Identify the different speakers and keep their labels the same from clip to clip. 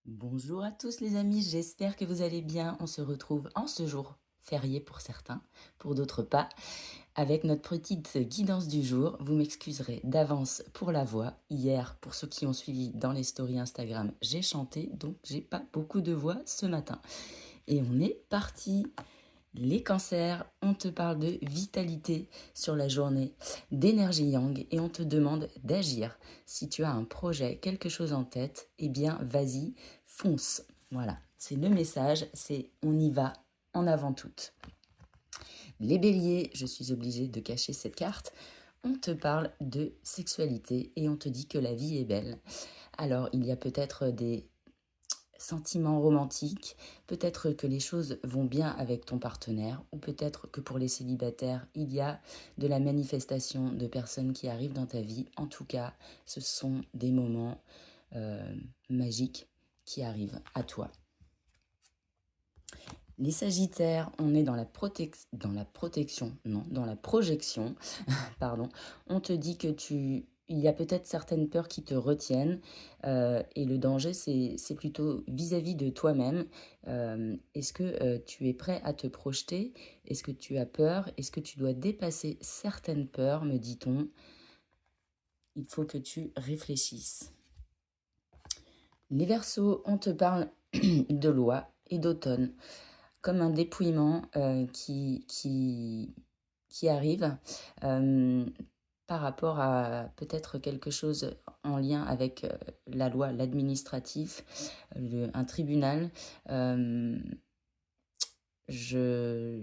Speaker 1: Bonjour à tous les amis, j'espère que vous allez bien. On se retrouve en ce jour férié pour certains, pour d'autres pas, avec notre petite guidance du jour. Vous m'excuserez d'avance pour la voix. Hier, pour ceux qui ont suivi dans les stories Instagram, j'ai chanté, donc j'ai pas beaucoup de voix ce matin. Et on est parti. Les cancers, on te parle de vitalité sur la journée, d'énergie yang et on te demande d'agir. Si tu as un projet, quelque chose en tête, eh bien vas-y, fonce. Voilà, c'est le message, c'est on y va en avant toute. Les béliers, je suis obligée de cacher cette carte, on te parle de sexualité et on te dit que la vie est belle. Alors il y a peut-être des sentiments romantiques, peut-être que les choses vont bien avec ton partenaire, ou peut-être que pour les célibataires, il y a de la manifestation de personnes qui arrivent dans ta vie. En tout cas, ce sont des moments magiques qui arrivent à toi. Les sagittaires, on est dans la protection, non, dans la projection, pardon. On te dit que il y a peut-être certaines peurs qui te retiennent et le danger, c'est plutôt vis-à-vis de toi-même. Est-ce que tu es prêt à te projeter? Est-ce que tu as peur? Est-ce que tu dois dépasser certaines peurs, me dit-on? Il faut que tu réfléchisses. Les Verseaux, on te parle de loi et d'automne, comme un dépouillement qui arrive par rapport à peut-être quelque chose en lien avec la loi, l'administratif, un tribunal. Je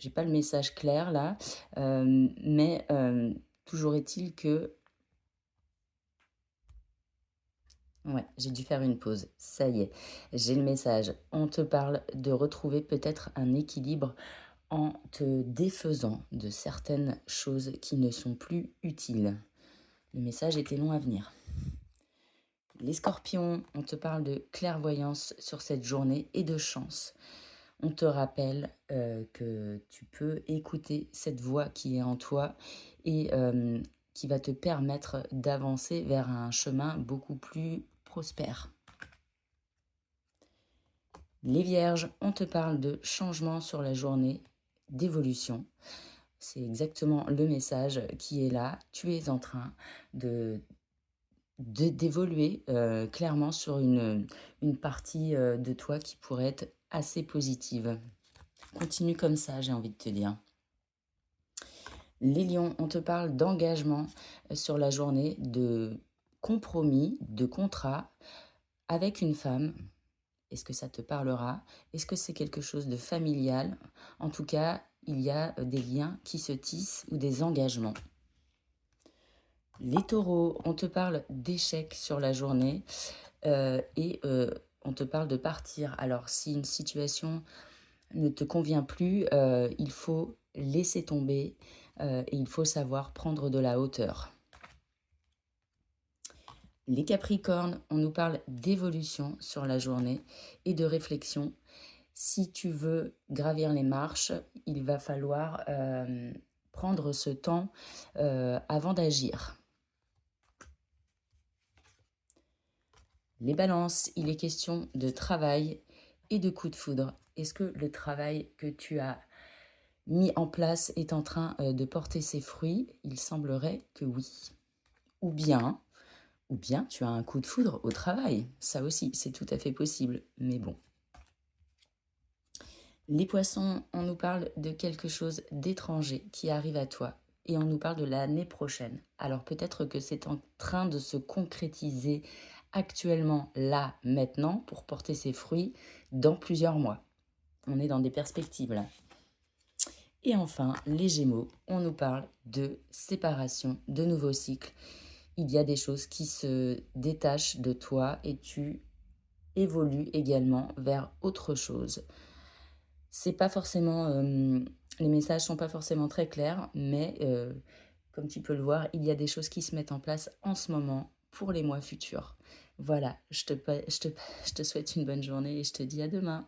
Speaker 1: n'ai pas le message clair là, mais toujours est-il que... Ouais, j'ai dû faire une pause. Ça y est, j'ai le message. On te parle de retrouver peut-être un équilibre en te défaisant de certaines choses qui ne sont plus utiles. Le message était long à venir. Les scorpions, on te parle de clairvoyance sur cette journée et de chance. On te rappelle que tu peux écouter cette voix qui est en toi et qui va te permettre d'avancer vers un chemin beaucoup plus prospère. Les vierges, on te parle de changement sur la journée, d'évolution. C'est exactement le message qui est là. Tu es en train d'évoluer clairement sur une partie de toi qui pourrait être assez positive. Continue comme ça, j'ai envie de te dire. Les lions, on te parle d'engagement sur la journée, de compromis, de contrat avec une femme. Est-ce que ça te parlera? Est-ce que c'est quelque chose de familial? En tout cas, il y a des liens qui se tissent ou des engagements. Les taureaux, on te parle d'échecs sur la journée et on te parle de partir. Alors, si une situation ne te convient plus, il faut laisser tomber et il faut savoir prendre de la hauteur. Les capricornes, on nous parle d'évolution sur la journée et de réflexion. Si tu veux gravir les marches, il va falloir prendre ce temps avant d'agir. Les balances, il est question de travail et de coup de foudre. Est-ce que le travail que tu as mis en place est en train de porter ses fruits? Il semblerait que oui. Ou bien tu as un coup de foudre au travail. Ça aussi, c'est tout à fait possible. Mais bon. Les poissons, on nous parle de quelque chose d'étranger qui arrive à toi. Et on nous parle de l'année prochaine. Alors peut-être que c'est en train de se concrétiser actuellement, là, maintenant, pour porter ses fruits dans plusieurs mois. On est dans des perspectives là. Et enfin, les Gémeaux, on nous parle de séparation, de nouveaux cycles. Il y a des choses qui se détachent de toi et tu évolues également vers autre chose. C'est pas forcément, les messages sont pas forcément très clairs, mais comme tu peux le voir, il y a des choses qui se mettent en place en ce moment pour les mois futurs. Voilà, je te souhaite une bonne journée et je te dis à demain.